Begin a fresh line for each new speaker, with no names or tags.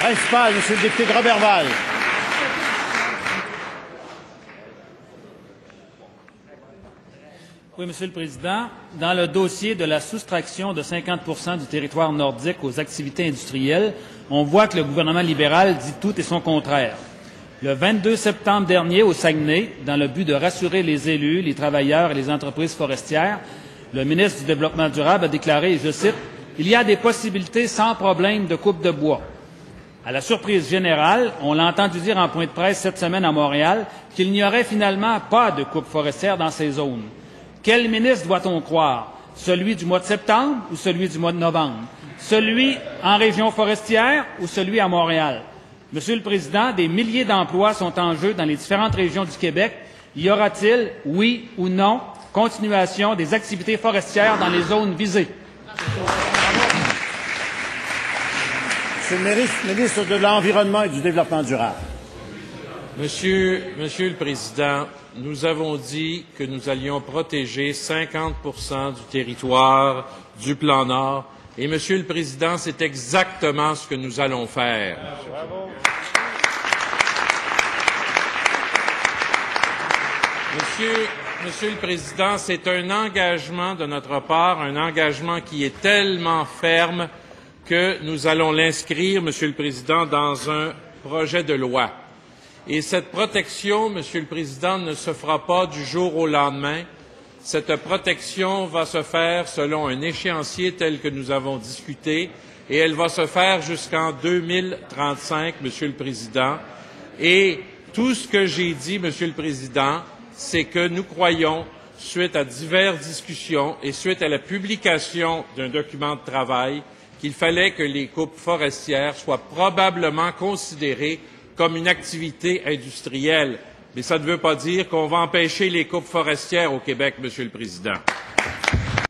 Principal, Monsieur le député de Roberval.
Oui, Monsieur le Président. Dans le dossier de la soustraction de 50 du territoire nordique aux activités industrielles, on voit que le gouvernement libéral dit tout et son contraire. Le 22 septembre dernier, au Saguenay, dans le but de rassurer les élus, les travailleurs et les entreprises forestières, le ministre du Développement durable a déclaré, et je cite, « Il y a des possibilités sans problème de coupe de bois ». À la surprise générale, on l'a entendu dire en point de presse cette semaine à Montréal qu'il n'y aurait finalement pas de coupe forestière dans ces zones. Quel ministre doit-on croire? Celui du mois de septembre ou celui du mois de novembre? Celui en région forestière ou celui à Montréal? Monsieur le Président, des milliers d'emplois sont en jeu dans les différentes régions du Québec. Y aura-t-il, oui ou non, continuation des activités forestières dans les zones visées?
Monsieur le ministre de l'Environnement et du Développement durable.
Monsieur le Président, nous avons dit que nous allions protéger 50 du territoire du plan Nord. Et, Monsieur le Président, c'est exactement ce que nous allons faire. Monsieur le Président, c'est un engagement de notre part, un engagement qui est tellement ferme que nous allons l'inscrire, Monsieur le Président, dans un projet de loi. Et cette protection, Monsieur le Président, ne se fera pas du jour au lendemain. Cette protection va se faire selon un échéancier tel que nous avons discuté et elle va se faire jusqu'en 2035, Monsieur le Président. Et tout ce que j'ai dit, Monsieur le Président, c'est que nous croyons, suite à diverses discussions et suite à la publication d'un document de travail, qu'il fallait que les coupes forestières soient probablement considérées comme une activité industrielle. Mais ça ne veut pas dire qu'on va empêcher les coupes forestières au Québec, Monsieur le Président.